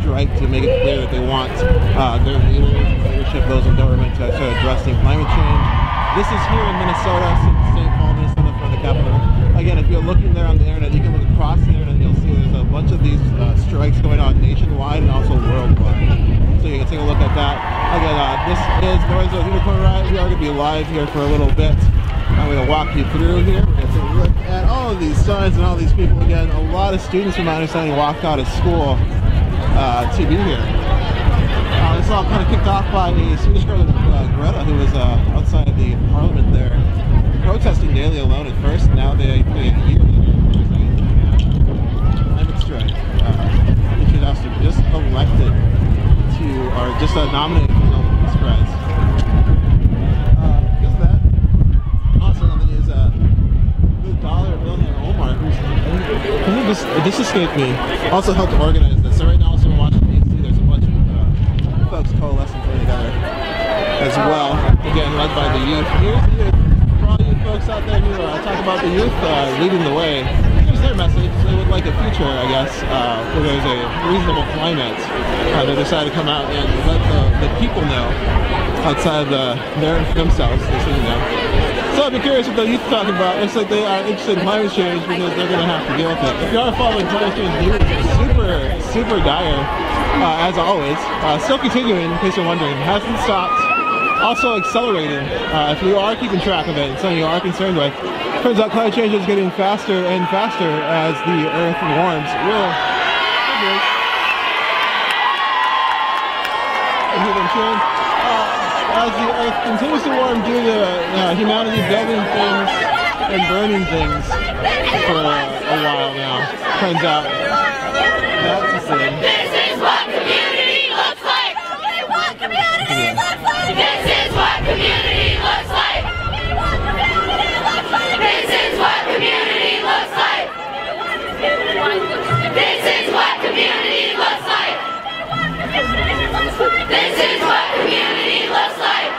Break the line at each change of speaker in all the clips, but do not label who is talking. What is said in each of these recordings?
strike to make it clear that they want their leadership, those in government, to actually addressing climate change. This is here in Minnesota, St. Paul, Minnesota, in front of the Capitol. Again, if you're looking there on the internet, you can look across the internet and you'll see there's a bunch of these strikes going on nationwide and also worldwide. So you can take a look at that. Again, this is Lorenzo Unicorn Riot. We are going to be live here for a little bit. I'm going to walk you through here. We're going to take a look at all of these signs and all these people. Again, a lot of students, from my understanding, walked out of school to be here. This all kind of kicked off by a Swedish girl, Greta, who was outside the parliament there, protesting daily alone at first. Now they put a yearly climate strike. She was also just elected to, or just nominated for the Nobel Peace Prize. Because of that. Also, then there's the dollar billionaire Omar, who's, this escaped me, also helped organize this. So right now, also in Washington, D.C., there's a bunch of folks coalescing together as well. Again, led by the youth. Here's the youth. For all you folks out there who talk about the youth leading the way, here's their message. They would like a future, I guess, where there's a reasonable climate. They decided to come out and let the people know outside themselves. So I'd be curious what the youth are talking about. It's like they are interested in climate change because they're going to have to deal with it. If you are following climate change news, it's super dire, as always. Still continuing, in case you're wondering. Hasn't stopped. Also accelerating, if you are keeping track of it and something you are concerned with. Turns out climate change is getting faster and faster as the Earth warms. As the Earth continues to warm due to humanity building things and burning things for a while now. Turns out that's the thing.
This is what community looks like! We want community looks like! This is what community looks like! We want community looks like! This is what community looks like! This is what community looks like! This is what community looks like!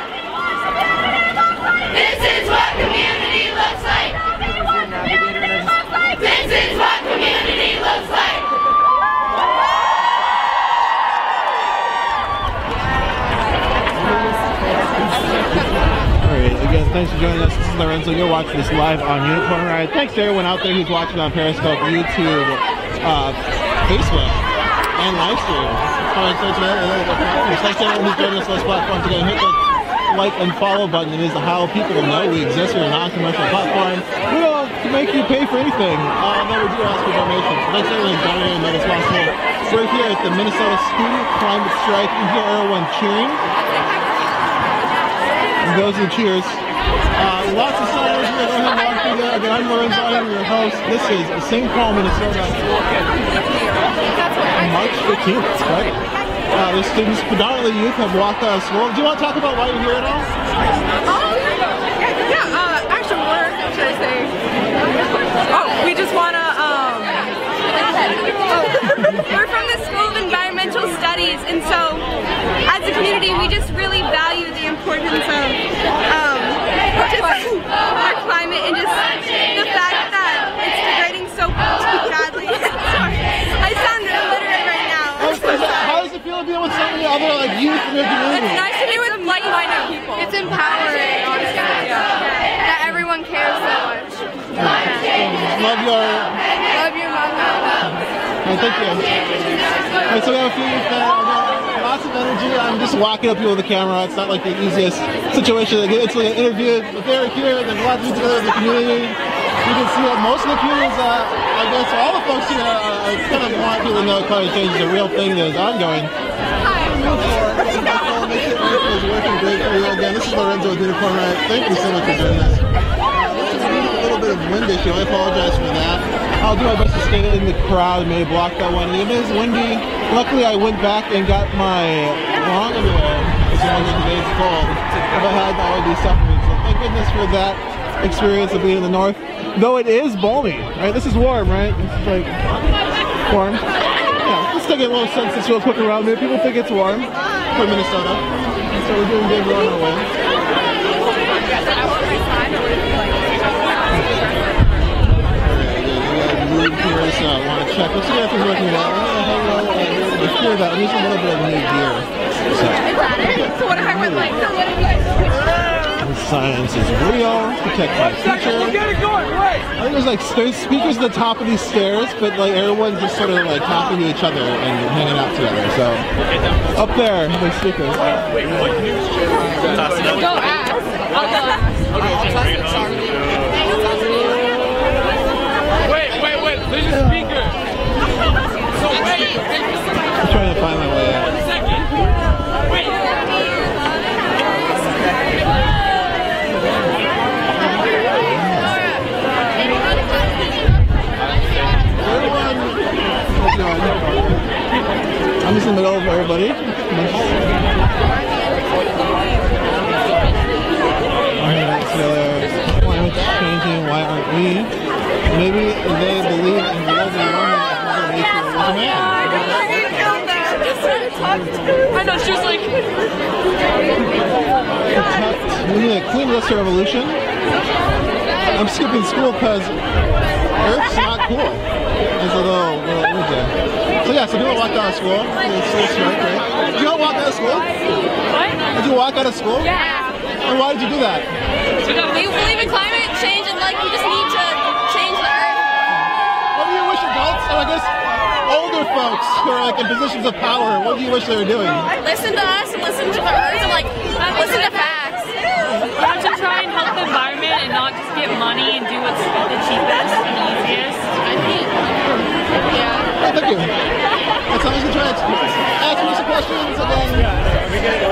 This is what community looks like! This is what community looks like!
Alright, again, thanks for joining us. This is Lorenzo. You're watching this live on Unicorn Riot. Thanks to everyone out there who's watching on Periscope, YouTube, Facebook, and livestream. Alright, so thanks to everyone who's joining us on this platform today. Hit the like and follow button. It is how people know we exist. We're a non-commercial platform. We don't make you pay for anything. No, we do ask for donations. Thanks to everyone donating and made us possible. So we're here at the Minnesota Student Climate Strike. You can hear everyone cheering. Those are the cheers. Lots of signs. We're going to go ahead and walk through there. Again, I'm Lorenzo. I'm your host. This is St. Paul, Minnesota. March 15th. It's Friday. The students, predominantly youth, have walked out of school. Do you want to talk about why you're here at all?
Actual work, should I say. We just want to, we're from the School of Environmental Studies, and so, as a community, we just really value the importance of our climate and just the fact that it's degrading so badly. Sorry, I sound illiterate right now.
How does it feel to be with some of the other youth in your community?
It's nice to be with like-minded people. It's empowering, honestly. That everyone cares so much.
Love your mama. Thank you. Alright, so we have a few youth there. Lots of energy. I'm just walking up here with the camera. It's not like the easiest situation to get into an interview. If they're here, there's a lot of people together in the community. You can see that most of the communities, I guess all the folks here kind of want people to know climate change is a real thing that is ongoing. Working great for you again. This is Lorenzo with Unicorn Riot. Thank you so much for joining us. A little bit of wind issue. I apologize for that. I'll do my best to stay in the crowd. Maybe block that one. It is windy. Luckily, I went back and got my long underwear. As long as today's cold. If I had, I would be suffering. So thank goodness for that experience of being in the north. Though it is balmy, right? This is warm, right? It's like warm. Yeah, let's take a little census real quick around here. People think it's warm for Minnesota. So we're doing good. We're on our way. Alright, we got a move here, so I want to check. Let's see if it's working well. Let's clear that. I'm using a little bit of new gear.
So what if I went like this?
Science is real. Protect my future.
Get it going, wait!
I think there's like speakers at the top of these stairs, but like everyone's just sort of like talking to each other and hanging out together. So up there, the speakers.
Go ask. I'll go ask.
Wait, there's a speaker! So wait!
I'm trying to find my way out.
Wait!
I'm just in the middle of everybody. Climate changing, why aren't we? Maybe they believe in global warming as Mother Nature was a man.
I know, she was like...
We need a clean lister revolution. I'm skipping school because Earth's not cool. It's a little image there. So yeah, so people walked out of school. It's so straight, right? Did you all walk out of school?
What?
Did you walk out of school?
Yeah.
And why did you do that?
We believe in climate change and like we just need to change the earth.
What do you wish adults, or I guess older folks who are like in positions of power, what do you wish they were doing?
Listen to us and listen to the earth and like listen to facts.
We have to try and help the environment and not just get money and do what's the cheapest and easiest.
I think. Yeah.
Oh, thank you. And so I'm just going to try to ask you some questions and then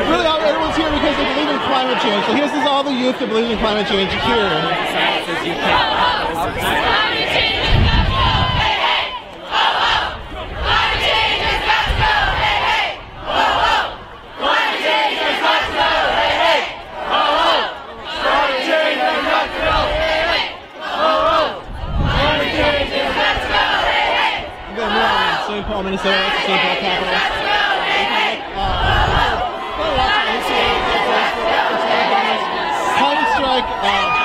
really everyone's here because they believe in climate change. So here's all the youth that believe in climate change here. St. Paul, Minnesota, that's the St. Paul capital. Climate Strike,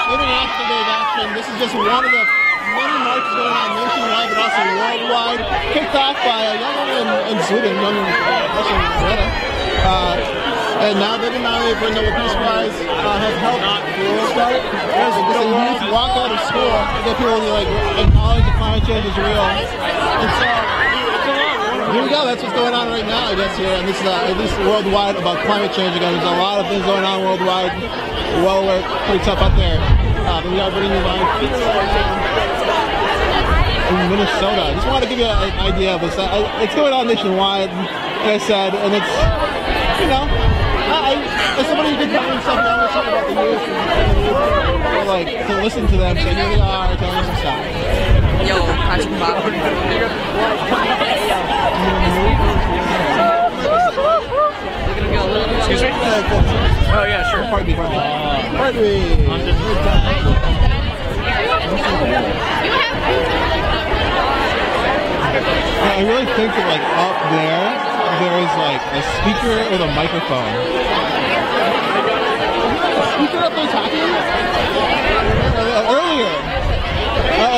International Day of Action. This is just one of the many marches going on nationwide, but also worldwide. Kicked off by a young woman in Sweden, young Russian Greta. And now they've been nominated for a Nobel Peace Prize. Have helped start a youth walk out of school to get people to like acknowledge that climate change is real. And so here we go, that's what's going on right now, I guess, here, and this is at least worldwide about climate change. Again, there's a lot of things going on worldwide. Well, we're pretty tough out there. But we are bringing you live in Minnesota. I just wanted to give you an idea of this. It's going on nationwide, like I said, and it's, you know, as somebody who did something young or something about the youth, and like, to listen to them, so here they are, telling us some stuff.
Yo, Patrick Bob.
Excuse me? Oh yeah, sure.
Pardon me. I really think that like up there is like a speaker with a microphone. A speaker up there talking? Earlier.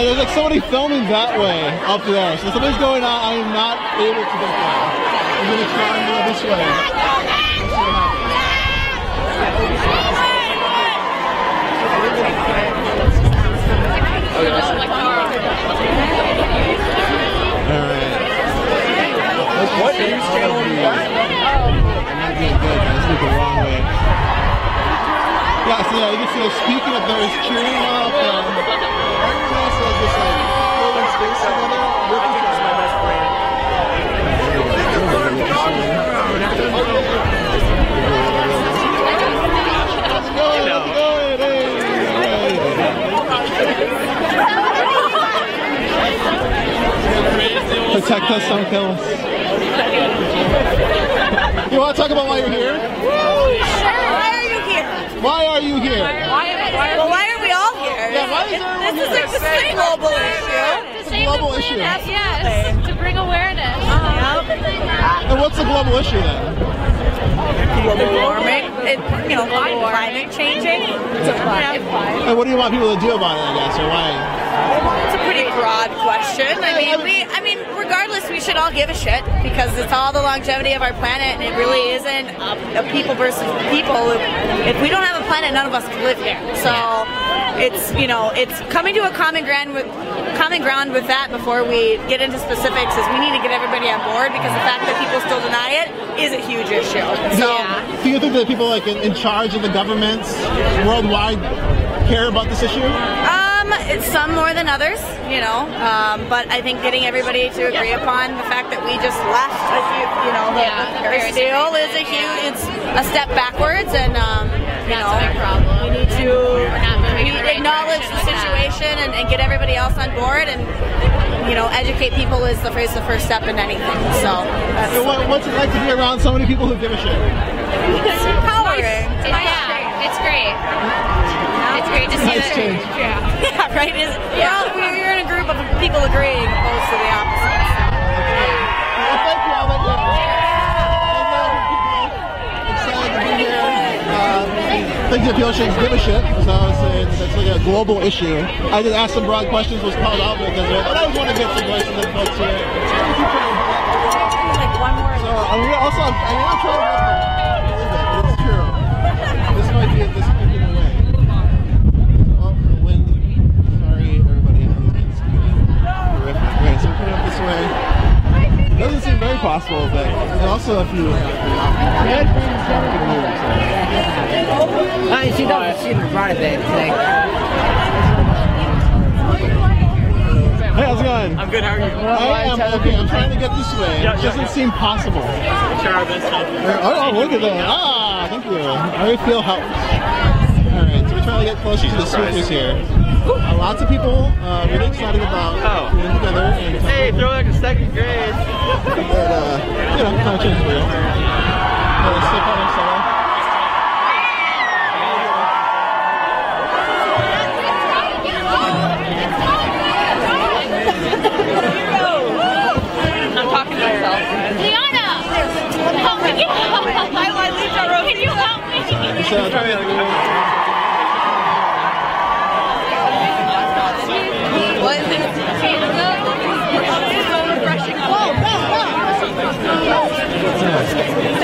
There's like somebody filming that way up there. So something's going on. I am not able to get there. I'm going to try and go this way. Alright. What news channel are you watching? I'm not doing good. I was looking the wrong way. Yeah, so yeah, you can see the speaking up there is cheering up. Everyone else has this like holding space together. It's my best friend. Let's go, let's go, protect us, don't kill us. You want to talk about why you're here?
Sure, why are you here?
Why are you here?
Why are we all here?
Yeah, why is
This is like the same global issue.
It's a global issue.
Yes, to bring awareness.
And what's the global issue then?
Global warming, climate changing.
And what do you want people to do about it, I guess, or why?
It's a pretty broad question. I mean, regardless, we
we should all give a shit because it's all the longevity of our planet, and it really isn't a people versus people. If we don't have a planet, none of us can live here. So it's, you know, it's coming to a common ground with that before we get into specifics. Is we need to get everybody on board, because the fact that people still deny it is a huge issue. So
do you think that people like in charge of the governments worldwide care about this issue?
It's some more than others, you know, but I think getting everybody to agree upon the fact that we just left a huge, you know, the Paris deal is a huge, it's a step backwards, and you know, we need to acknowledge the situation and get everybody else on board, and you know, educate people is the first step in anything. So
what's it like to be around so many people who give a shit?
It's empowering.
It's great. It's great to see that.
Yeah, right. We're in a group of people agreeing opposed to the opposite.
Well, thank you. I'll let you excited to be here. I think that people should give a shit. So it's like a global issue. I just asked some broad questions, was called out because but I want to get some voices and folks here.
Like one more.
So I'm trying to believe it. It's true. This might be the way. Doesn't seem very possible, but also if you
she doesn't seem right there.
Hey, how's it going?
I'm good, how are you?
I am okay, I'm trying to get this way. It doesn't seem possible.
Try our best help.
Oh, look at that. Ah, thank you. I feel helped. Alright, so we're trying to get closer to the speakers here. Lots of people really excited about being together. And
hey, throw like a second grade.
But, you know, kind of change the wheel. Let's step on ourselves.
I'm talking to myself.
Liana! Help me! Can you help me?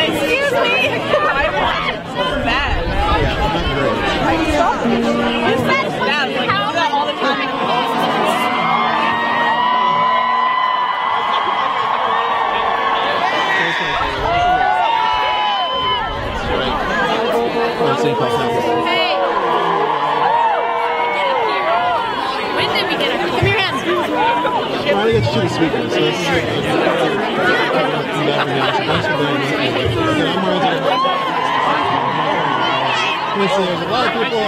Excuse me! Why was it so bad? Are you sorry? You said bad. Like, you do that all the time.
Hey! When did we get up here? Give me your hands.
I'm trying to get you to the speakers. So this there's a lot of people.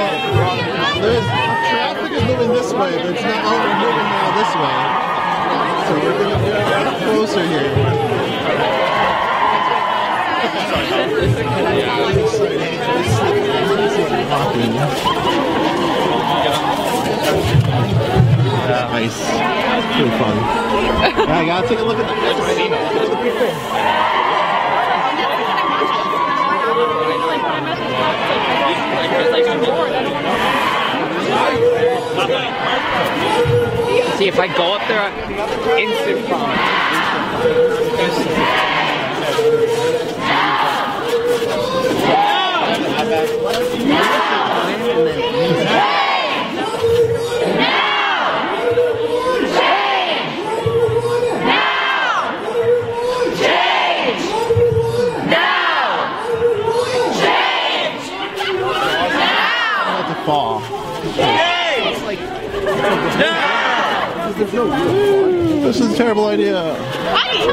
Traffic is moving this way, but it's not all moving now this way. So we're going to get closer here. Nice. Pretty fun. Yeah, I gotta take a look at the people.
See, if I go up there, instant problem.
Fall. This is a terrible idea.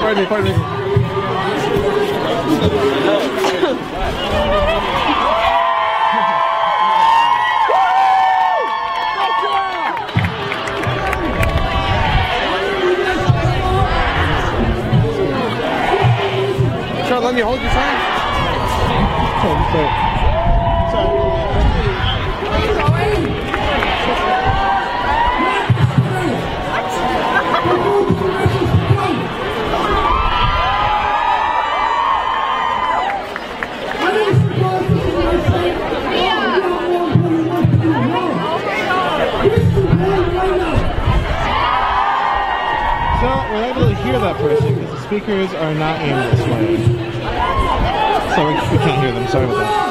Pardon me. Sean, let me hold your sign. So we're able to hear that person. speakers are not aimed this way. So we can't hear them. Sorry about that.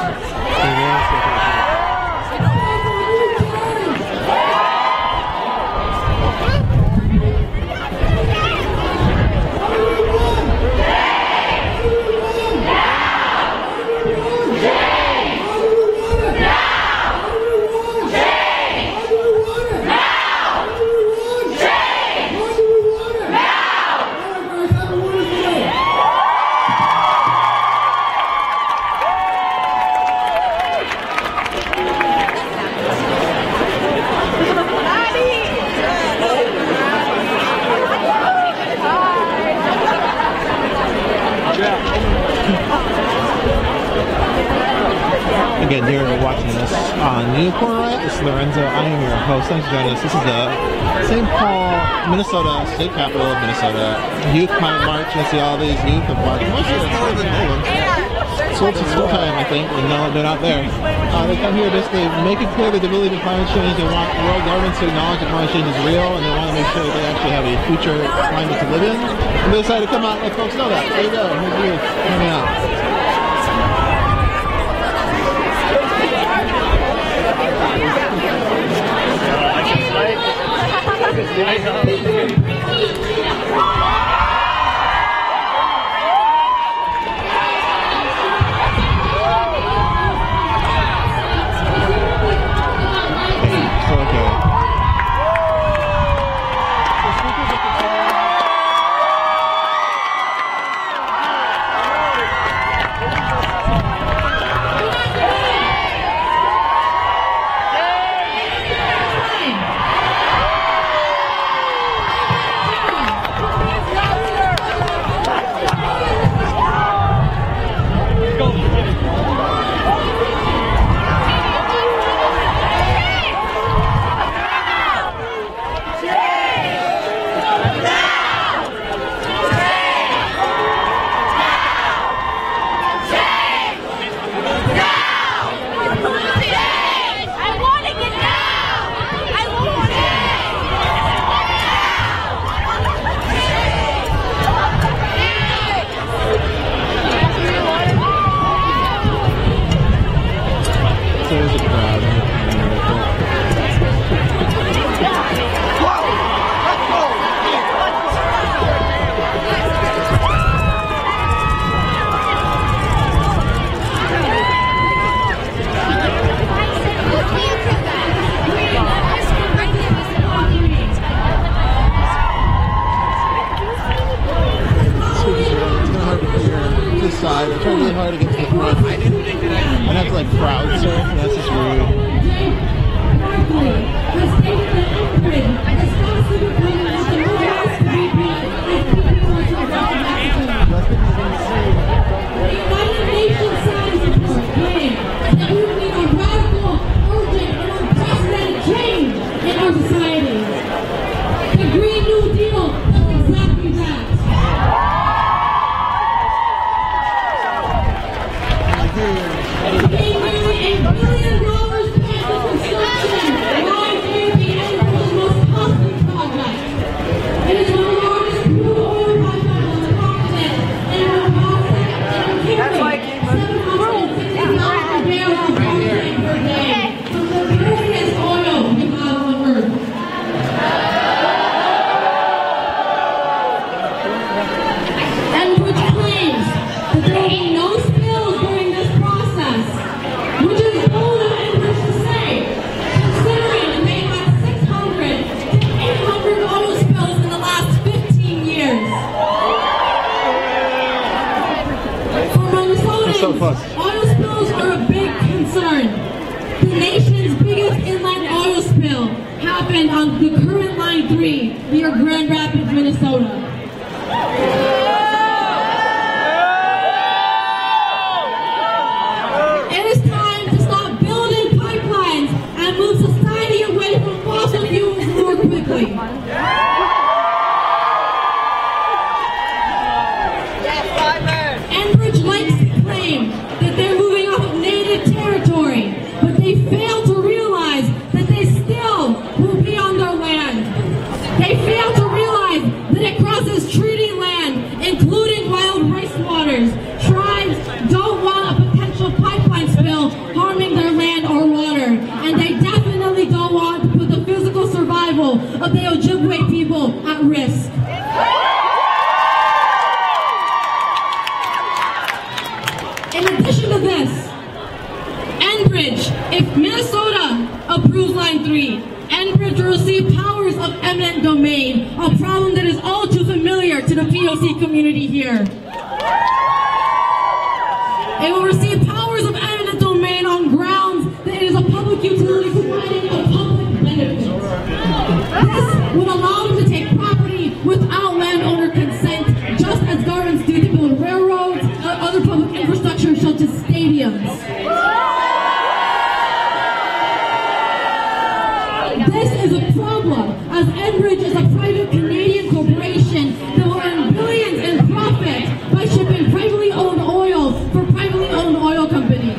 Again, you're watching this on Unicorn Riot. This is Lorenzo. I am your host. Thanks for joining us. This is the St. Paul, Minnesota, state capital of Minnesota. Youth March. You see all these youth of marching. Most of them so it's school time, I think, and no, they're not there. They come here basically make it clear that they believe in climate change. They want world governments to acknowledge that climate change is real, and they want to make sure that they actually have a future climate to live in. And they decided to come out and let folks know that. There you go. Here's youth hanging out. Side. I tried really hard to get to the front. I'd have to like crowd surf, and that's just rude. Oil spills are a big concern. The nation's biggest inland oil spill happened on the current Line 3 near Grand Rapids, Minnesota. It is time to stop building pipelines and move society away from fossil fuels more quickly. Enbridge likes to claim that they're moving off of native territory, but they fail to realize that they still will be on their land. They fail to realize that it crosses
In addition to this, Enbridge, if Minnesota approves Line 3, Enbridge will receive powers of eminent domain, a problem that is all too familiar to the POC community here. It will receive powers of eminent domain on grounds that it is a public utility providing a public benefit. This would allow them to take property without landowner consent, just as governments do to build railroads or other public infrastructure such as stadiums. This is a problem, as Enbridge is a private Canadian corporation that will earn billions in profit by shipping privately owned oil for privately owned oil companies.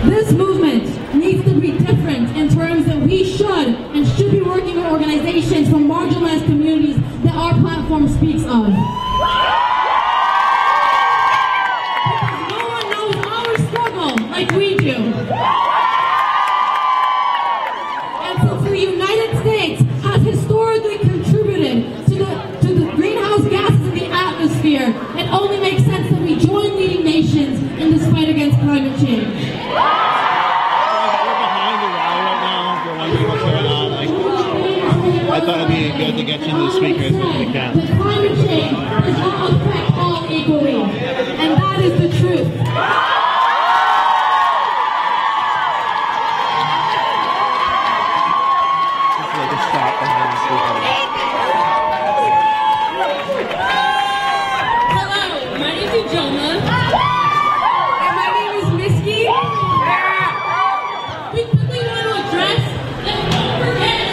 This movement needs to be different in terms that we should be working with organizations from marginalized communities that our platform speaks of. Because no one knows our struggle like we do. And since the United States has historically contributed to the greenhouse gases in the atmosphere, it only makes sense that we join leading nations in this fight against climate change.
I thought it'd be good to get you into the speaker as much as we can.
The climate change does not affect all equally, and that is the truth.
It's like a shot behind the speaker.
Hello, my name is Jonah. And my name is Misky. We quickly want to address that don't forget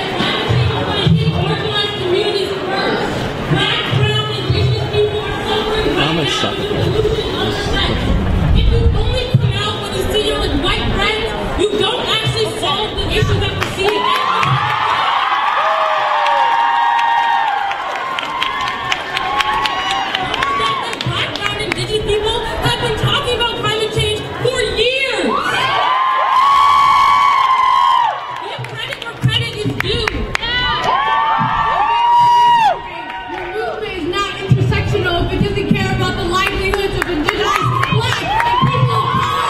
organized communities first. Black, brown, indigenous people are suffering right now. If you only come out when you see your white friends, you don't actually solve the issue that we see. Black, brown, indigenous people have been talking about climate change for years. Give credit where credit is due. Because we care about the livelihoods of indigenous, black, and people of color.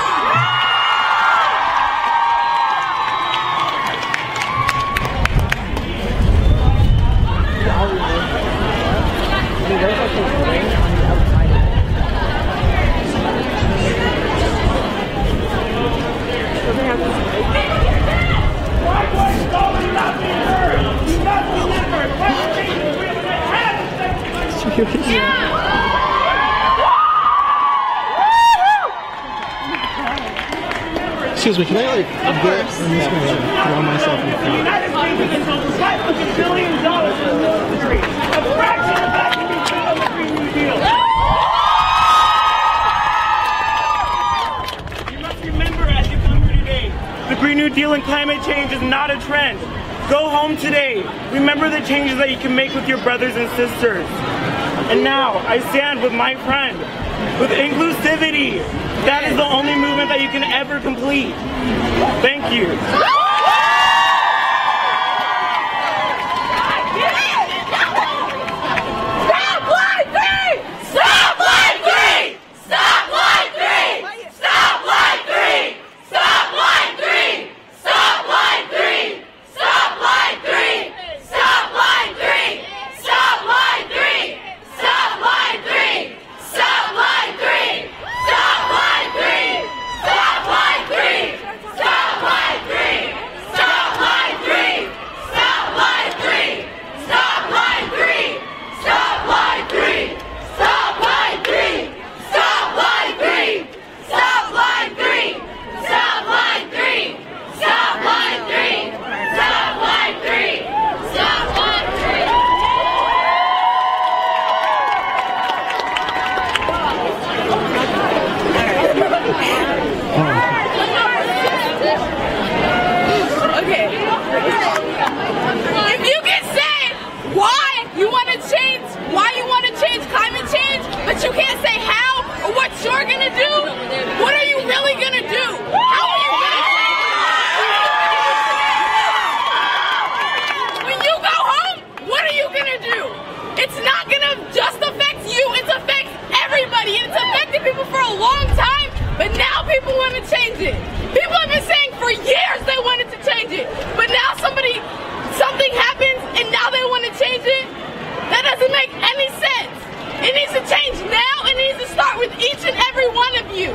Excuse me, can I like I'm just gonna throw myself in front.
The United States has invested $500 billion in the military, a fraction of that can be spent on the Green New Deal. You must remember as you come here today, the Green New Deal and climate change is not a trend. Go home today. Remember the changes that you can make with your brothers and sisters. And now, I stand with my friend, with inclusivity. That is the only movement that you can ever complete. Thank you.
Stop line 3!
long time, but now people want to change it. People have been saying for years they wanted to change it, but now something happens and now they want to change it? That doesn't make any sense. It needs to change now. It needs to start with each and every one of you.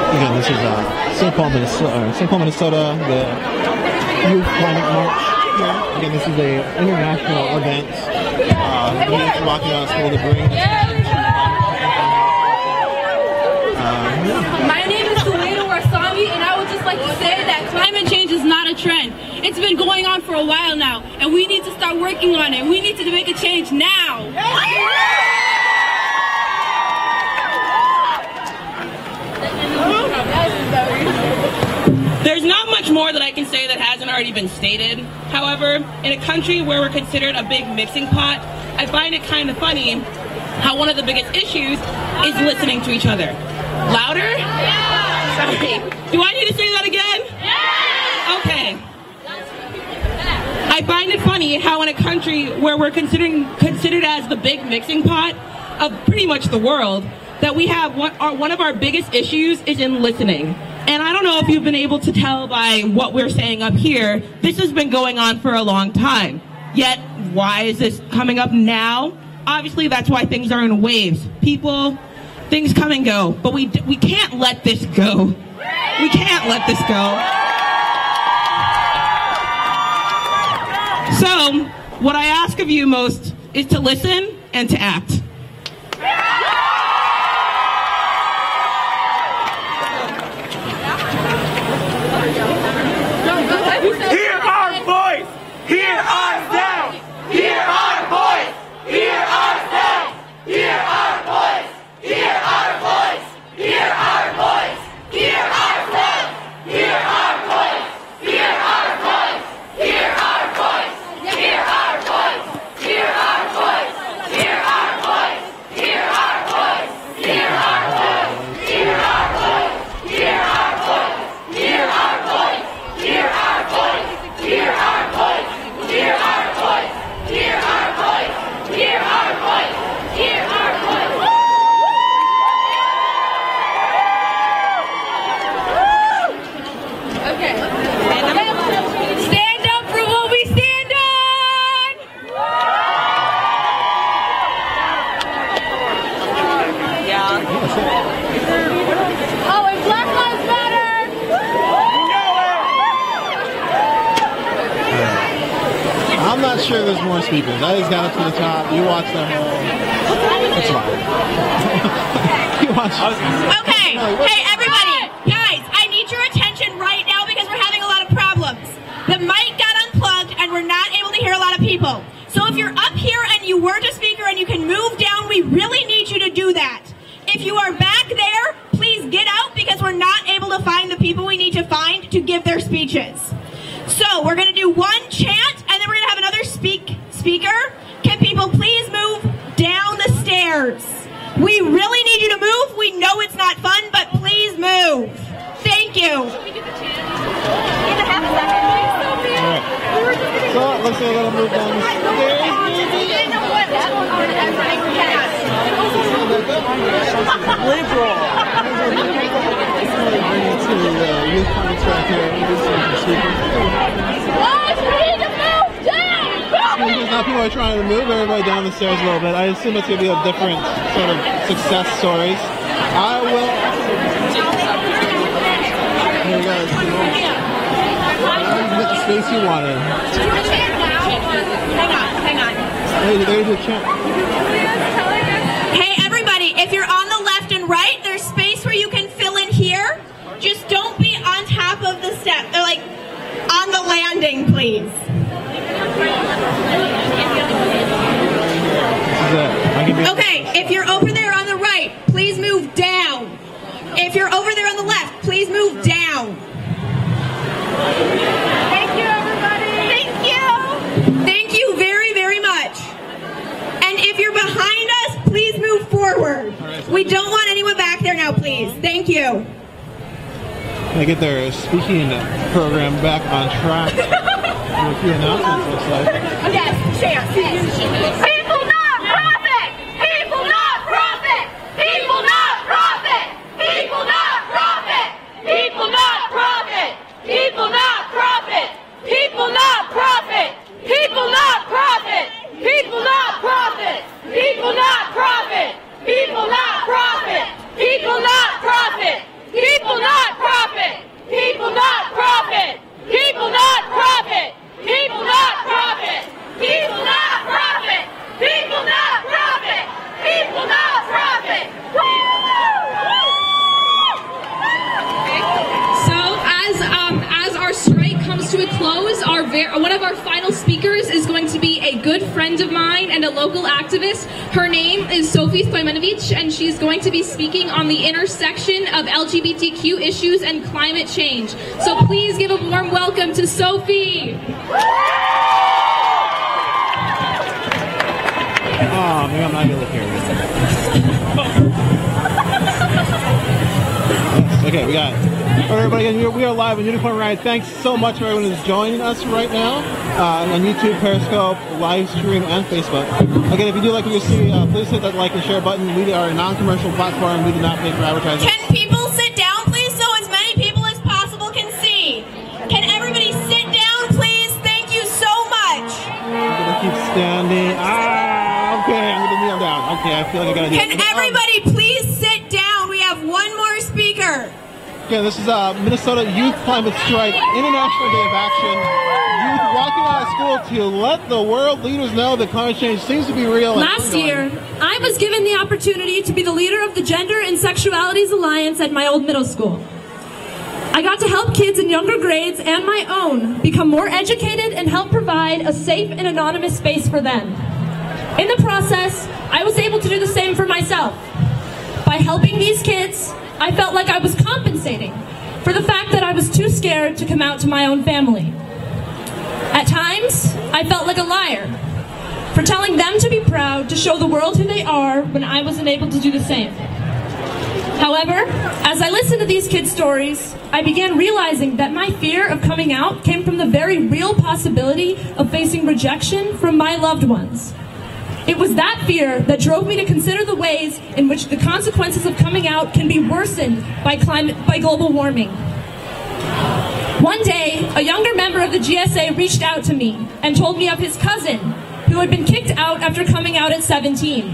Again, this is St. Paul, Minnesota, the Youth Climate March here. Again, this is an international event. Youth walking out of school to bring
My name is Suwaida Warsami, and I would just like to say that climate change is not a trend. It's been going on for a while now, and we need to start working on it. We need to make a change now.
There's not much more that I can say that hasn't already been stated. However, in a country where we're considered a big mixing pot, I find it kind of funny how one of the biggest issues is listening to each other. Louder? Yeah. Sorry. Do I need to say that again? Yeah. Okay. I find it funny how in a country where we're considered as the big mixing pot of pretty much the world, that we have one of our biggest issues is in listening. And I don't know if you've been able to tell by what we're saying up here, this has been going on for a long time. Yet, why is this coming up now? Obviously, that's why things are in waves. Things come and go, but we can't let this go. We can't let this go. So, what I ask of you most is to listen and to act.
Hear our voice! Hear our sound! Hear our voice! Hear our sound! Hear our voice! Hear our voice! Hear our voice! Hear our sound! Hear our voice! Hear our voice! Hear our voice! Hear our voice! Hear our voice! Hear our voice! Hear our voice! Hear our voice! Hear our voice! Hear our voice! Hear our voice! Hear our voice! Hear our voice! Hear our voice! Hear our voice! Hear our voice! Hear our voice!
Okay. Stand up for what we stand on!
Oh, and Black Lives Matter!
I'm not sure there's more speakers. I just got up to the top. You watch the whole. It's fine. You watch.
Okay, hey everybody, guys, I need your attention right now because we're having a lot of problems. The mic got unplugged and we're not able to hear a lot of people. So if you're up here and you weren't a speaker and you can move down, we really need you to do that. If you are back there, please get out because we're not able to find the people we need to find to give their speeches. So we're going to do one chant and then we're going to have another speaker. Can people please move down the stairs? We really need you to move. We know it's not fun, but please move. Thank you.
So let's do a little move down the stairs.
Liberal.
Bring it to the youth climate track here. Now people are trying to move everybody down the stairs a little bit. I assume it's going to be a different sort of success stories. I will. Here we go. Get the space you wanted.
Hang on.
There's a chant.
Hey everybody, if you're on the left and right, there's space where you can fill in here. Just don't be on top of the step. They're like on the landing, please. Okay, if you're over there on the right, please move down. If you're over there on the left, please move down. Thank you, everybody. Thank you. Thank you very, very much. And if you're behind us, please move forward. We don't want anyone
please. Thank you.
They get their speaking program back on track. With a few announcements, looks like.
Yes, chance.
People not profit! People not profit! People not profit! People not profit! People not profit! People not profit! People not profit! People not profit! People not profit! People not profit! People not profit! People not profit! People not profit! People not profit! People not profit! People not profit! People not profit! People not profit! People not profit!
So as our strike comes to a close, one of our final speakers is going to be a good friend of mine and a local activist. Her name is Sophie Stojmanovic, and she's going to be speaking on the intersection of LGBTQ issues and climate change. So please give a warm welcome to Sophie.
Oh, maybe I'm not gonna look here. Okay, we got it. All right, everybody, again, we are live on Unicorn Riot. Thanks so much for everyone who's joining us right now on YouTube, Periscope, live stream, and Facebook. Again, if you do like what you see, please hit that like and share button. We are a non-commercial platform. We do not pay for advertising.
Can people sit down, please, so as many people as possible can see? Can everybody sit down, please? Thank you so much.
I'm gonna keep standing. Okay, I'm gonna kneel down. Okay, I feel like I gotta do it.
Can everybody please sit down? We have one more speaker.
Again, this is Minnesota Youth Climate Strike, International Day of Action. Youth walking out of school to let the world leaders know that climate change seems to be real.
Last year, I was given the opportunity to be the leader of the Gender and Sexualities Alliance at my old middle school. I got to help kids in younger grades and my own become more educated and help provide a safe and anonymous space for them. In the process, I was able to do the same for myself. By helping these kids, I felt like I was compensating for the fact that I was too scared to come out to my own family. At times, I felt like a liar for telling them to be proud to show the world who they are when I wasn't able to do the same. However, as I listened to these kids' stories, I began realizing that my fear of coming out came from the very real possibility of facing rejection from my loved ones. It was that fear that drove me to consider the ways in which the consequences of coming out can be worsened by global warming. One day, a younger member of the GSA reached out to me and told me of his cousin who had been kicked out after coming out at 17.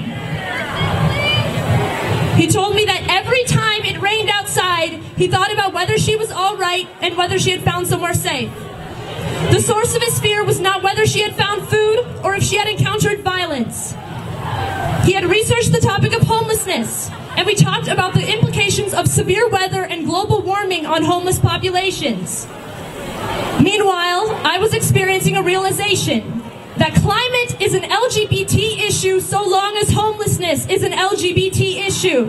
He told me that every time it rained outside, he thought about whether she was all right and whether she had found somewhere safe. The source of his fear was not whether she had found food or if she had encountered violence. He had researched the topic of homelessness, and we talked about the implications of severe weather and global warming on homeless populations. Meanwhile, I was experiencing a realization that climate is an LGBT issue so long as homelessness is an LGBT issue.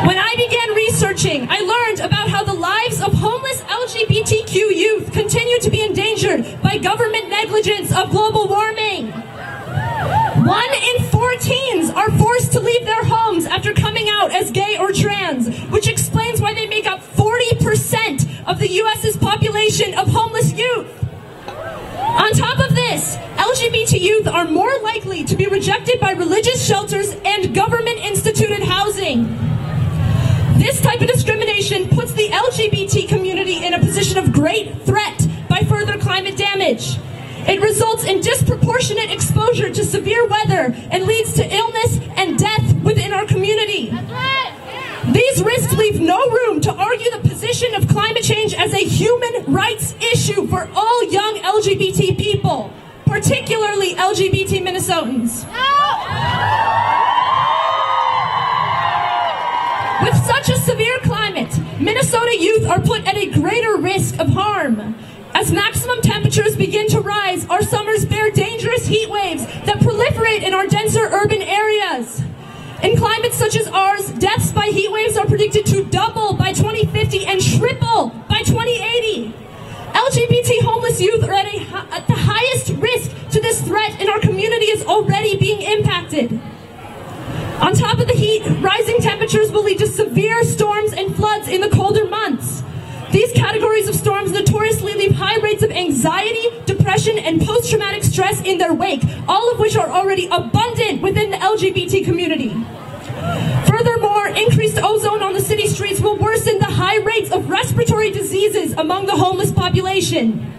When I began researching, I learned about how the lives of homeless LGBTQ youth continue to be endangered by government negligence of global warming. 1 in 4 teens are forced to leave their homes after coming out as gay or trans, which explains why they make up 40% of the U.S.'s population of homeless youth. On top of this, LGBT youth are more likely to be rejected by religious shelters and government-instituted housing. This type of discrimination puts the LGBT community in a position of great threat by further climate damage. It results in disproportionate exposure to severe weather and leads to illness and death within our community. These risks leave no room to argue the position of climate change as a human rights issue for all young LGBT people, particularly LGBT Minnesotans. With such a severe climate, Minnesota youth are put at a greater risk of harm. As maximum temperatures begin to rise, our summers bear dangerous heat waves that proliferate in our denser urban areas. In climates such as ours, deaths by heat waves are predicted to double by 2050 and triple by 2080. LGBT homeless youth are at the highest risk to this threat, and our community is already being impacted. On top of the heat, rising temperatures will lead to severe storms and floods in the colder months. These categories of storms notoriously leave high rates of anxiety, depression, and post-traumatic stress in their wake, all of which are already abundant within the LGBT community. Furthermore, increased ozone on the city streets will worsen the high rates of respiratory diseases among the homeless population.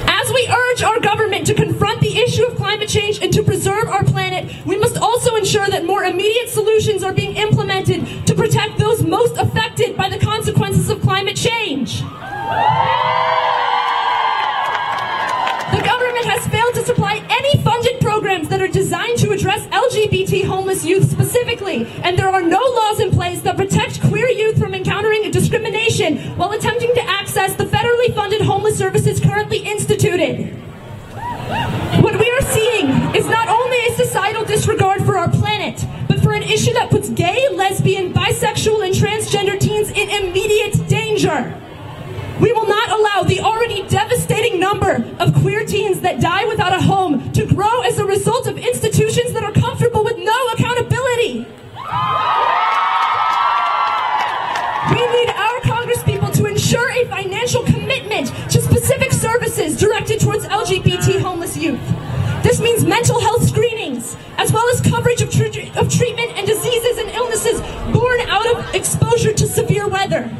As we urge our government to confront the issue of climate change and to preserve our planet, we must also ensure that more immediate solutions are being implemented to protect those most affected by the consequences of climate change. The government has failed to supply any funded programs that are designed to address LGBT homeless youth specifically, and there are no laws in place that protect queer youth from encountering discrimination while attempting to access the federally funded homeless services currently instituted. What we are seeing is not only a societal disregard for our planet, but for an issue that puts gay, lesbian, bisexual, and transgender teens in immediate danger. We will not allow the already devastating number of queer teens that die without a home to grow as a result of institutions that are comfortable with no accountability. We need our congresspeople to ensure a financial commitment to specific services directed towards LGBT homeless youth. This means mental health screenings, as well as coverage of treatment and diseases and illnesses born out of exposure to severe weather.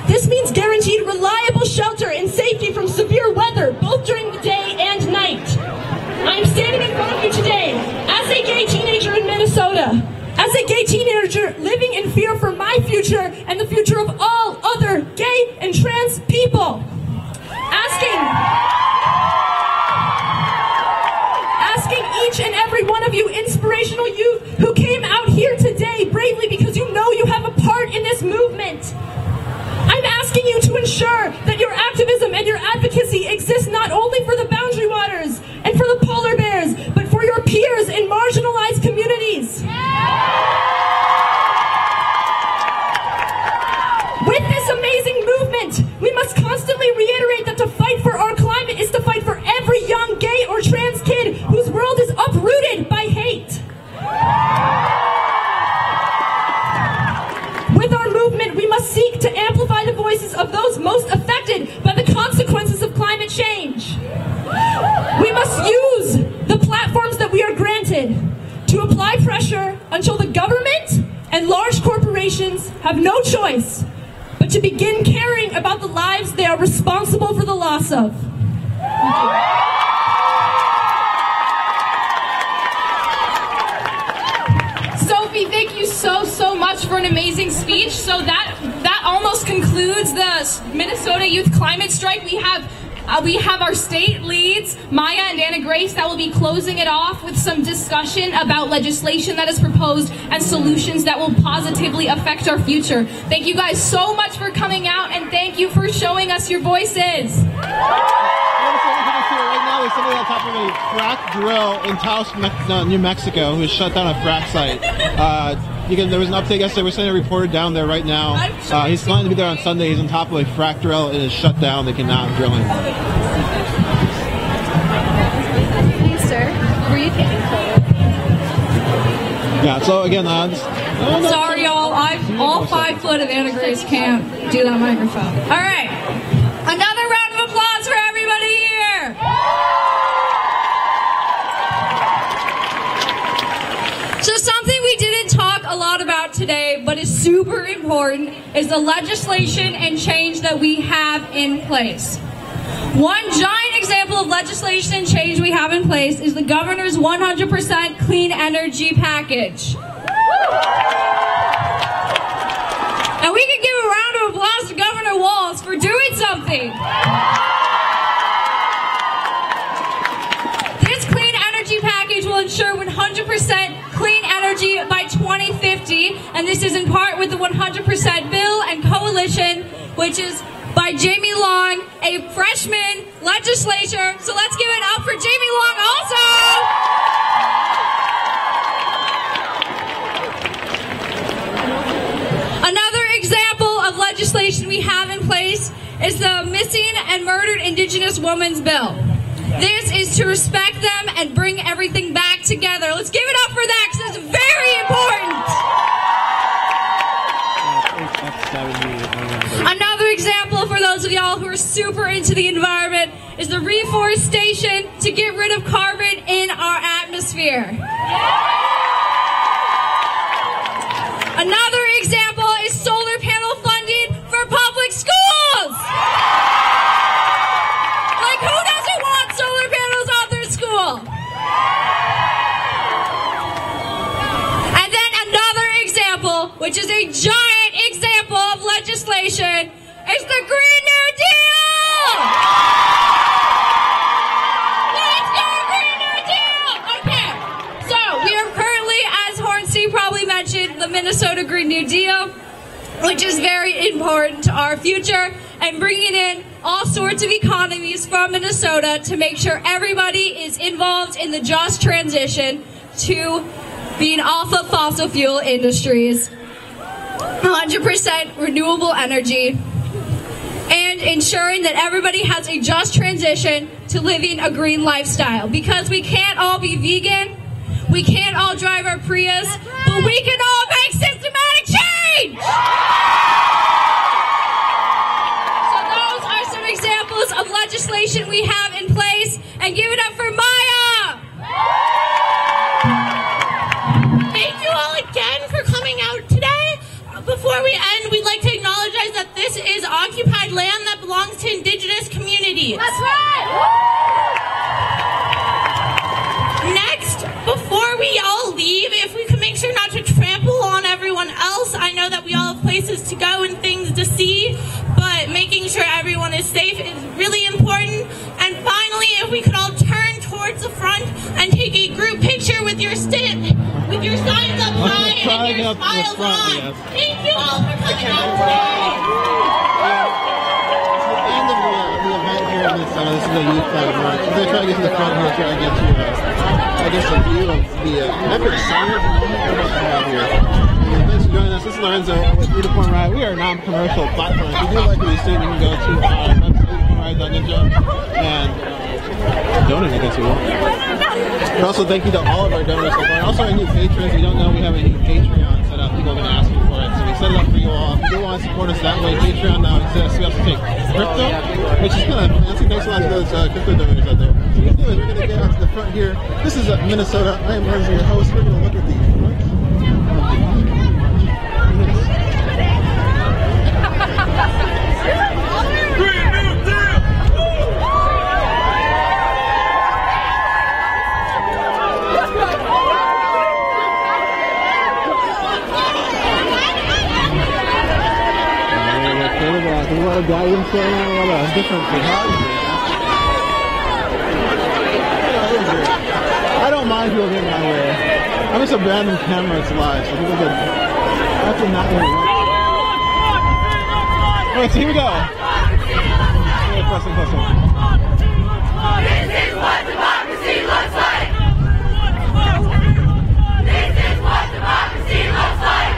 This means guaranteed reliable shelter and safety from severe weather, both during the day and night. I am standing in front of you today as a gay teenager in Minnesota, as a gay teenager living in fear for my future and the future of all other gay and trans people. Asking each and every one of you inspirational youth who came out here today bravely because you know you have a part in this movement. I'm asking you to ensure that your activism and your advocacy exists not only for the Boundary Waters and for the polar bears, but for your peers in marginalized communities. With this amazing movement, we must constantly reiterate that to fight for our climate is to fight for every young gay or trans kid whose world is uprooted by hate. With our movement, we must seek to amplify the voices of those most affected by the consequences of climate change. We must use the platforms that we are granted to apply pressure until the government and large corporations have no choice but to begin caring about the lives they are responsible for the loss of.
Sophie, thank you so much for an amazing speech. So that almost concludes the Minnesota Youth Climate Strike. We have our state leads, Maya and Anna Grace, that will be closing it off with some discussion about legislation that is proposed and solutions that will positively affect our future. Thank you guys so much for coming out, and thank you for showing us your voices.
Right now, there's somebody on top of a frack drill in Taos, New Mexico, who has shut down a frack site. There was an update yesterday. We're sending a reporter down there right now. He's planning to be there on Sunday. He's on top of a frack drill. It is shut down. They cannot drill in.
Hey, sir. Were you taking photos?
Yeah, so again,
sorry, y'all. All 5 foot of Anna Grace can't do that microphone. All right. Another round of applause for everybody here. So something we didn't talk a lot about today, but is super important, is the legislation and change that we have in place. One giant example of legislation and change we have in place is the governor's 100% clean energy package. And we can give a round of applause to Governor Walz for doing something. This clean energy package will ensure 100% clean energy by 2050, and this is in part with the 100% bill and coalition, which is by Jamie Long, a freshman legislator. So let's give it up for Jamie Long also. Another example of legislation we have in place is the Missing and Murdered Indigenous Women's Bill. This is to respect them and bring everything back together. Let's give it up for that because it's very into the environment is the reforestation to get rid of carbon in our atmosphere. Another example is solar panel funding for public schools. Like, who doesn't want solar panels on their school? And then another example, which is a giant example of legislation, is the Green New Deal! Let's do a Green New Deal! Okay, so we are currently, as Hornsey probably mentioned, the Minnesota Green New Deal, which is very important to our future, and bringing in all sorts of economies from Minnesota to make sure everybody is involved in the just transition to being off of fossil fuel industries, 100% renewable energy, and ensuring that everybody has a just transition to living a green lifestyle. Because we can't all be vegan, we can't all drive our Prius, but we can all make systematic change! So those are some examples of legislation we have in place, and give it up for Maya!
Thank you all again for coming out today. Before we end, we'd like to acknowledge that this is occupied land that belongs to indigenous communities.
That's right!
Next, before we all leave, if we could make sure not to trample on everyone else. I know that we all have places to go and things to see, but making sure everyone is safe is really important. And finally, if we could all turn towards the front and take a group picture with your signs up high and your smiles on. Thank you all for coming out today.
It's the end of the event here in this is the youth flag march. I'm going to try to get to the front here, try to get to a view of the epic silent moment we're about to have here. Thanks for joining us. This is Lorenzo with Unicorn Riot. We are a non-commercial platform. If you do like what you see, you can go to our website, unicornriot.ninja, and donate, I guess you will. And also, thank you to all of our donors so far. Also, our new patrons. If you don't know, we have a new Patreon set up. People have been asking for it, so we set it up for you all. If you do want to support us that way, Patreon now exists. We also take crypto, which is kind of fancy. Thanks a lot to those crypto donors out there. So what we're doing is we're going to get out to the front here. This is Minnesota. I am Lorenzo, your host. We're going to look at the front. There's a lot of guidance going on, a lot of different photography. I don't mind people getting my way. I'm just a random camera, it's live, so people can actually not really work. Alright, so here we go. Pressing.
This is what democracy looks like. This is what democracy looks like.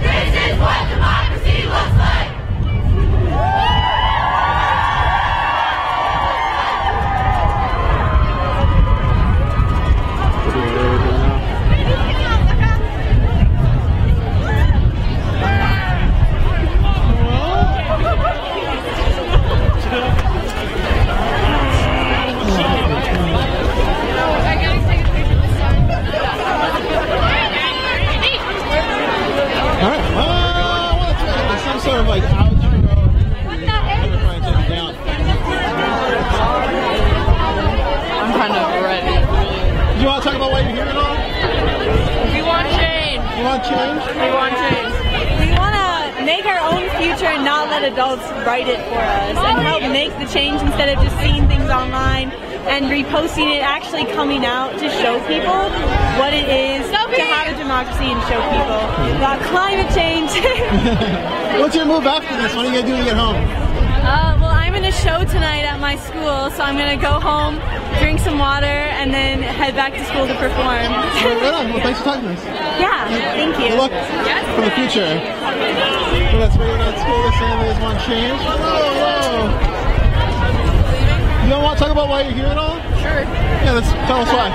This is what democracy looks like.
Sort of like outro. I'm gonna try and take it down.
I'm kind of ready.
Do you want to talk about why you're here at all?
We want change.
You want change?
We want change.
We want to make our own future and not let adults write it for us, and help make the change instead of just seeing things online and reposting it, actually coming out to show people what it is to have a democracy and show people about climate change.
What's your move after this? What are you going to do when you get home?
Well, I'm in a show tonight at my school, so I'm going to go home, drink some water, and then head back to school to perform.
Right on. Well, thanks for talking to us.
Yeah, thank you.
Good luck for the future. So that's right at school. The families want change. Hello. You don't want to talk about why you're here at all?
Sure.
Yeah, tell us why.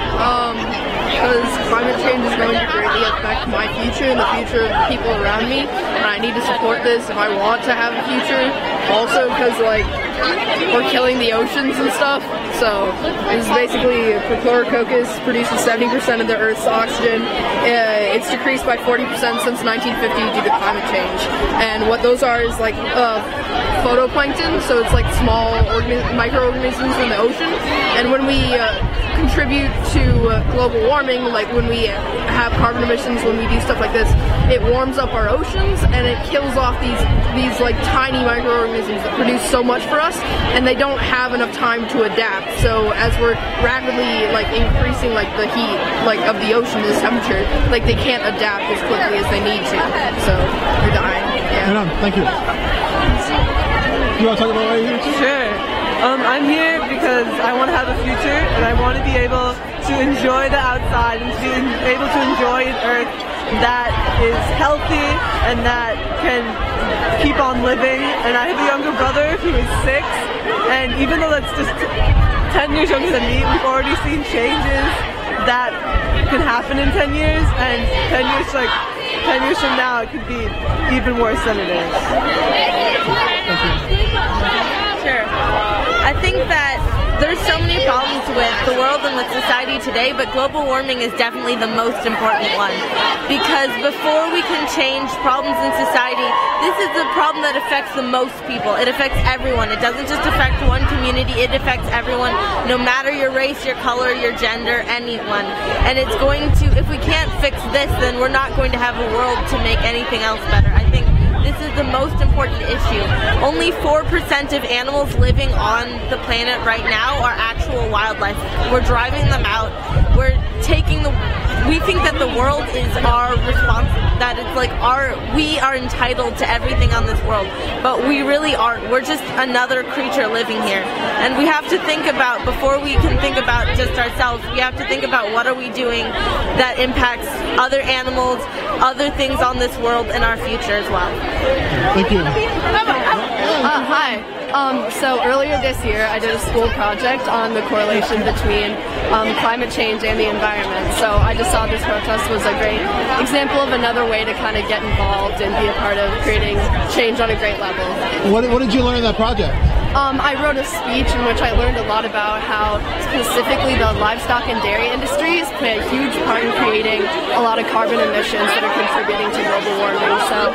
because climate change is going to greatly affect my future and the future of the people around me, and I need to support this if I want to have a future. Also because, like, we're killing the oceans and stuff, so this is basically Chlorococcus produces 70% of the Earth's oxygen. It's decreased by 40% since 1950 due to climate change, and what those are is like photoplankton, so it's like small microorganisms in the ocean, and when we contribute to global warming, like when we have carbon emissions, when we do stuff like this, it warms up our oceans and it kills off these like tiny microorganisms that produce so much for us, and they don't have enough time to adapt. So as we're rapidly like increasing like the heat like of the ocean, this temperature, like they can't adapt as quickly as they need to, so they're dying. Yeah.
Right on. Thank you. You want to talk about why you're here?
Sure. I'm here because I want to have a future, and I want to be able to enjoy the outside and to be able to enjoy an Earth that is healthy and that can keep on living. And I have a younger brother who is 6, and even though that's just 10 years younger than me, we've already seen changes that can happen in 10 years, and 10 years from now it could be even worse than it is.
Sure. I think that there's so many problems with the world and with society today, but global warming is definitely the most important one. Because before we can change problems in society, this is the problem that affects the most people. It affects everyone. It doesn't just affect one community, it affects everyone, no matter your race, your color, your gender, anyone. And it's going to, if we can't fix this, then we're not going to have a world to make anything else better. I think this is the most important issue. Only 4% of animals living on the planet right now are actual wildlife. We're driving them out. We're taking we think that the world is our responsibility, that it's like we are entitled to everything on this world, but we really aren't. We're just another creature living here. And we have to think about, before we can think about just ourselves, we have to think about what are we doing that impacts other animals, other things on this world, and our future as well.
Thank you.
Hi. So earlier this year I did a school project on the correlation between climate change and the environment. So I just saw this protest was a great example of another way to kind of get involved and be a part of creating change on a great level.
What did you learn in that project?
I wrote a speech in which I learned a lot about how specifically the livestock and dairy industries play a huge part in creating a lot of carbon emissions that are contributing to global warming. So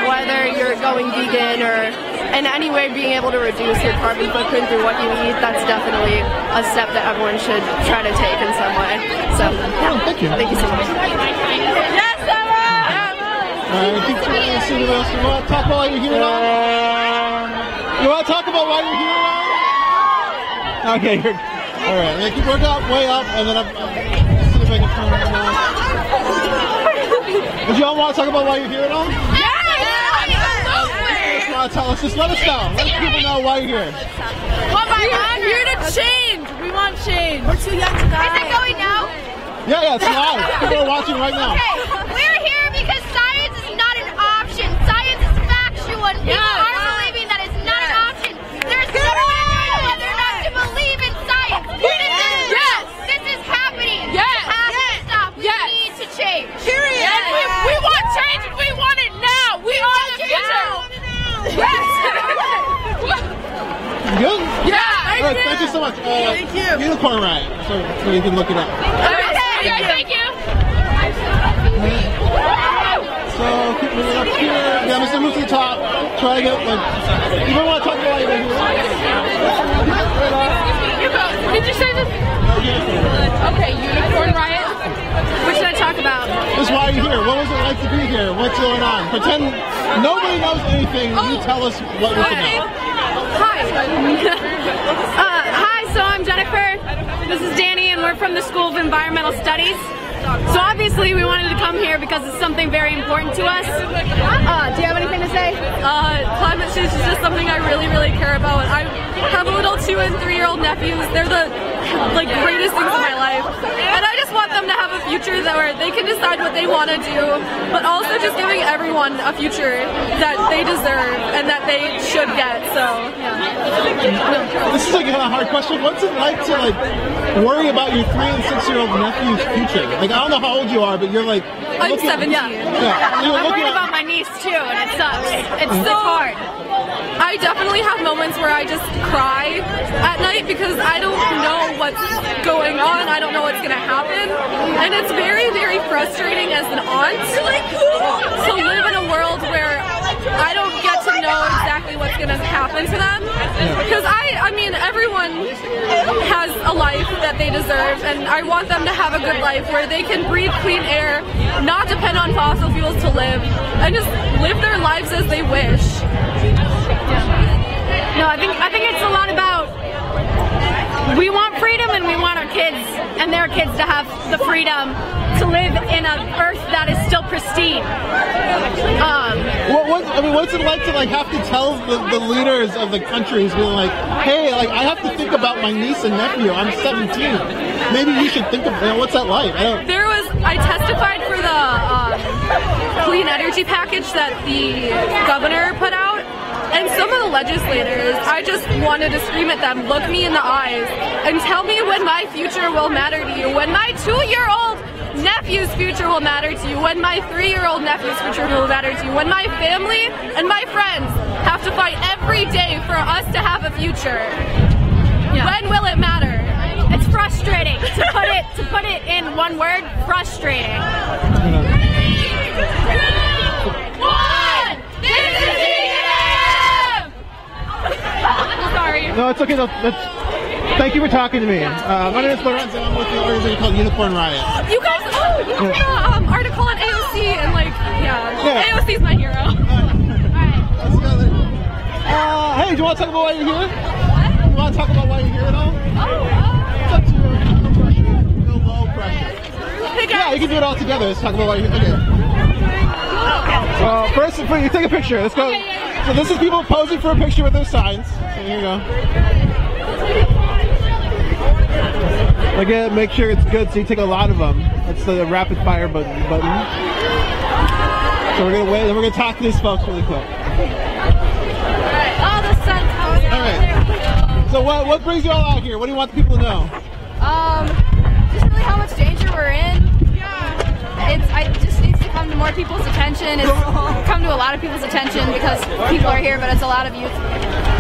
whether you're going vegan or in any way being able to reduce your carbon footprint through what you eat, that's definitely a step that everyone should try to take in some way. So yeah.
Thank you.
Thank you so much.
Yes, Sarah!
I think you want to talk about why you're here now? You want to talk about why you're here now? Okay, you're all right. Then keep working up, way up, and then I'm see if I can turn it on. Did you all want to talk about why you're here at all? Tell us, just let us know. Let people know why you're here.
We're here to change. We want change. We're too young to die.
Is it going now?
Yeah, it's live. People are watching right now.
Okay, we're here because science is not an option. Science is factual, and people are believing that it's not an option. There's no reason whether or not to believe in science. This is happening. It has to stop. We need to change.
Period. We want change, and we want it now. We are the future.
Good?
Yeah,
thank you so much.
Thank you.
Unicorn Riot, so you can look it up.
Okay, thank you.
So keep moving up here. Yeah, I'm just gonna move to the top. Try to get you don't want to talk about it here.
Did you say this? Okay, Unicorn Riot. What should I talk about?
Just why you're here. What was it like to be here? What's going on? Pretend nobody knows anything. You tell us what we should know.
Hi. Hi, so I'm Jennifer. This is Danny, and we're from the School of Environmental Studies. So obviously we wanted to come here because it's something very important to us. Do you have anything to say? Climate change is just something I really, really care about. I have little 2- and 3-year-old nephews. They're the greatest things in my life. And I just want them to have a future
where they can decide what they want to do, but also just giving everyone a future that they deserve and that they should get. So, yeah.
This is like a hard question. What's it like to like worry about your 3- and 6-year-old nephew's future? Like, I don't know how old you are, but you're like...
I'm 17.
Yeah.
I'm worried about my niece too, and it sucks. It's hard.
I definitely have moments where I just cry at night because I don't know what's going on. I don't know what's going to happen. And it's very, very frustrating as an aunt to live in a world where I don't get to know exactly what's going to happen to them. Because I mean, everyone has a life that they deserve, and I want them to have a good life where they can breathe clean air, not depend on fossil fuels to live, and just live their lives as they wish.
No, I think it's a lot about we want freedom and we want our kids and their kids to have the freedom to live in an earth that is still pristine.
What's it like to like have to tell the leaders of the countries, being like, hey, like I have to think about my niece and nephew. I'm 17. Maybe you should think of what's that like?
I testified for the clean energy package that the governor put out. And some of the legislators, I just wanted to scream at them, look me in the eyes, and tell me when my future will matter to you, when my 2-year-old nephew's future will matter to you, when my 3-year-old nephew's future will matter to you, when my family and my friends have to fight every day for us to have a future. Yeah. When will it matter?
It's frustrating, to put it in one word, frustrating.
3, 2, 1, this is
Sorry.
No, it's okay. Thank you for talking to me. My name is Lorenzo. I'm with the organization called Unicorn Riot.
You guys, you have an article on AOC, and like, AOC's my hero.
Hey, do you want to talk about why you're here? What? You want to talk about why you're here at all? It's up to you. No low pressure.
Hey guys.
Yeah, you can do it all together. Let's talk about why you're here. Okay. First, you take a picture. Let's go. So this is people posing for a picture with their signs. So here you go. Again, make sure it's good so you take a lot of them. That's the rapid fire button. So we're gonna wait and we're gonna talk to these folks really quick.
Oh, the sun's coming out.
Alright. So what brings you all out here? What do you want the people to know?
Just really how much danger we're in. It just needs to come to more people's attention. It's come to a lot of people's attention because people are here, but it's a lot of youth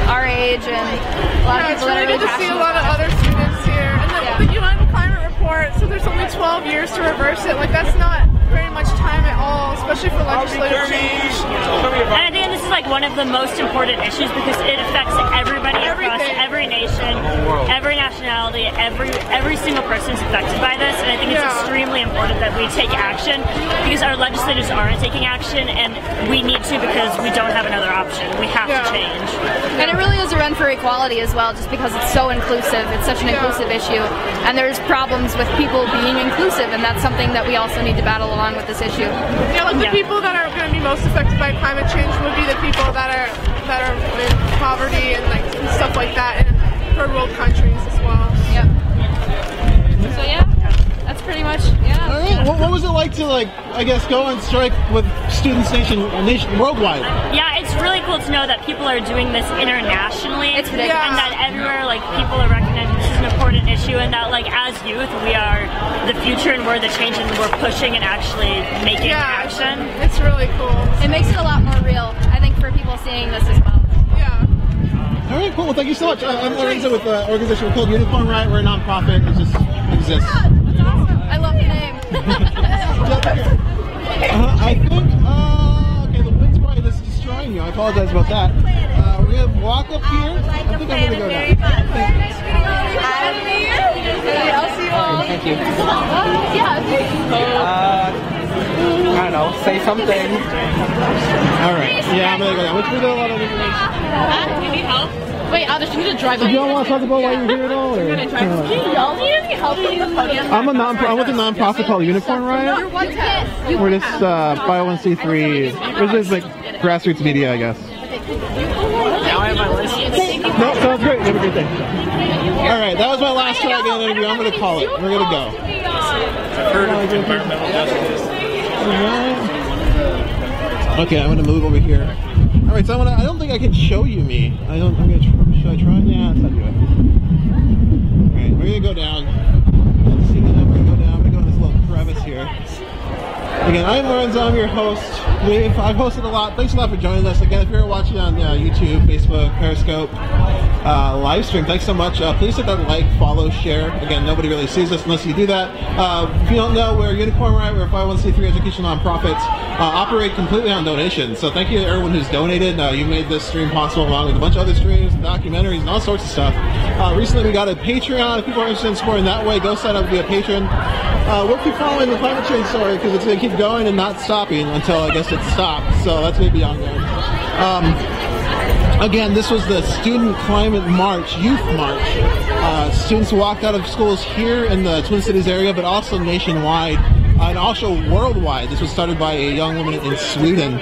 our age and a lot of people that are really
passionate. It's really good to see a lot of other students here. And the UN climate report, so there's only 12 years to reverse it. Like, that's not very much time at all, especially for legislative change.
And I think this is like one of the most important issues because it affects everybody across every nation, every nationality, every single person is affected by this. And I think it's extremely important that we take action because our legislators aren't taking action, and we need to because we don't have another option. We have to change.
And it really is a run for equality as well, just because it's so inclusive. It's such an inclusive issue, and there's problems with people being inclusive, and that's something that we also need to battle along with this issue.
Yeah, like the people that are going to be most affected by climate change would be the people that are in poverty and like stuff like that in third world countries as well.
Yep. So yeah, that's pretty much
All right. What was it like to I guess go on strike with Students Nation worldwide?
Yeah, it's really cool to know that people are doing this internationally.
It's ridiculous.
And that everywhere people are recognizing this is an important issue, and that as youth we are the future and we're the change and we're pushing and actually making action.
It's really cool.
It makes it a lot more real, I think, for people seeing this as well.
Yeah.
All right, cool. Well, thank you so much. I'm Lorenzo with an organization called Unicorn Riot. We're a non-profit. It just exists.
That's awesome. I love the name.
I think, okay, the wind's probably just destroying you. I apologize about that. We're going to walk up here. I think I'm going to go down.
I'll see you all.
Thank you.
Yeah.
I don't know, say something.
Alright, yeah, I'm going to go down. Which we got a lot of information.
Do you need help? Wait, Alice, you need to drive.
Do you all want to talk about why you're here at all? Or?
Can y'all need any help getting the podium?
I'm with a non-profit called Unicorn Riot. We're this 501c3. We're just grassroots media, I guess.
Now I have my list.
No, sounds great. Have a good day. All right, that was my last try again interview. I'm going to call it. We're going to go.
I've heard of environmental justice.
Okay, I'm going to move over here. All right, so I don't think I can show you me. Should I try? Yeah, let's not do it. All right, we're going to go down. Let's see, we're going to go down. I'm going to go in this little crevice here. Again, I'm Lorenzo, I'm your host. I've hosted a lot. Thanks a lot for joining us. Again, if you're watching on YouTube, Facebook, Periscope, live stream, thanks so much. Please hit that like, follow, share. Again, nobody really sees us unless you do that. If you don't know, we're Unicorn Riot. We're a 501c3 educational nonprofit. Operate completely on donations. So thank you to everyone who's donated. You made this stream possible along with a bunch of other streams, documentaries, and all sorts of stuff. Recently we got a Patreon. If people are interested in supporting that way, go sign up to be a patron. We'll keep following the climate change story because it's going to keep going and not stopping until I guess it stops. So that's going to be ongoing. Again, this was the Student Climate March, Youth March. Students walked out of schools here in the Twin Cities area, but also nationwide. And also worldwide. This was started by a young woman in Sweden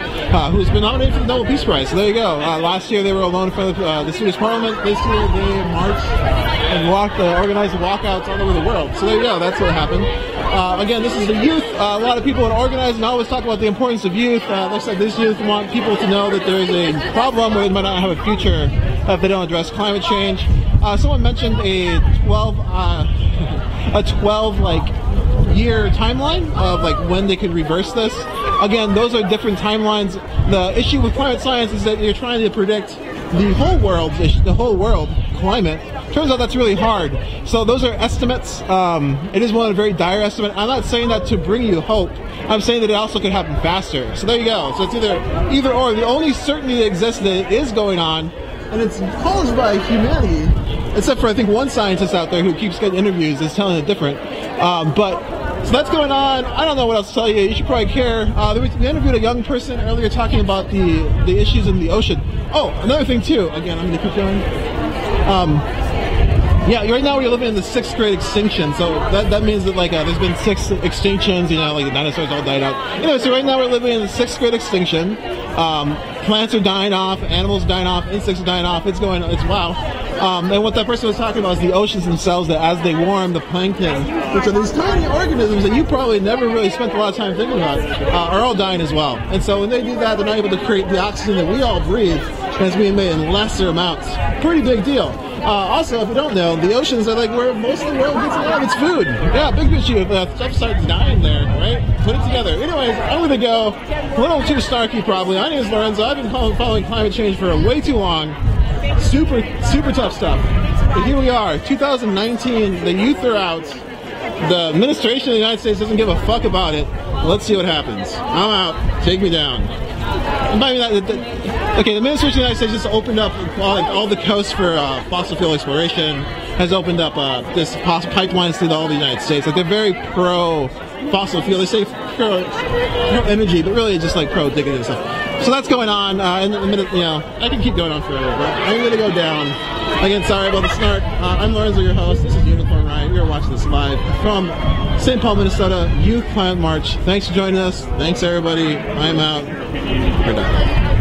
who's been nominated for the Nobel Peace Prize. So there you go. Last year they were alone in front of the Swedish Parliament. This year they marched and organized walkouts all over the world. So there you go. That's what happened. Again, this is the youth. A lot of people are organized and always talk about the importance of youth. Looks like this youth want people to know that there is a problem where they might not have a future if they don't address climate change. Someone mentioned a 12 year timeline of like when they could reverse this. Again, those are different timelines. The issue with climate science is that you're trying to predict the whole world climate. Turns out that's really hard. So those are estimates. It is one of a very dire estimate. I'm not saying that to bring you hope. I'm saying that it also could happen faster. So there you go. So it's either or. The only certainty that exists that it is going on, and it's caused by humanity, except for I think one scientist out there who keeps getting interviews is telling it different. So that's going on. I don't know what else to tell you. You should probably care. We interviewed a young person earlier talking about the issues in the ocean. Oh, another thing too. Again, I'm going to keep going. Yeah, right now we're living in the 6th grade extinction, so that means that like there's been 6 extinctions, you know, like the dinosaurs all died out. Anyway, so right now we're living in the 6th grade extinction. Plants are dying off, animals dying off, insects are dying off. It's wow. And what that person was talking about is the oceans themselves, that as they warm, the plankton, which are these tiny organisms that you probably never really spent a lot of time thinking about, are all dying as well. And so when they do that, they're not able to create the oxygen that we all breathe, and it's being made in lesser amounts. Pretty big deal. Also, if you don't know, the oceans are like where most of the world gets a lot of its food. Yeah, big issue if stuff starts dying there, right? Put it together. Anyways, I'm going to go. A little too snarky probably. My name is Lorenzo. I've been following climate change for way too long. Super tough stuff. But here we are, 2019, the youth are out. The administration of the United States doesn't give a fuck about it. Let's see what happens. I'm out. Take me down. And by that, okay, the administration of the United States just opened up all the coasts for fossil fuel exploration, has opened up this pipelines through all the United States. Like they're very pro fossil fuel. They say pro energy, but really just like pro digging and stuff. So that's going on. In a minute, you know, I can keep going on forever, but I'm going to go down. Again, sorry about the snark. I'm Lorenzo, your host. This is Unicorn Riot. You're watching this live from St. Paul, Minnesota, Youth Climate March. Thanks for joining us. Thanks, everybody. I'm out. We're done.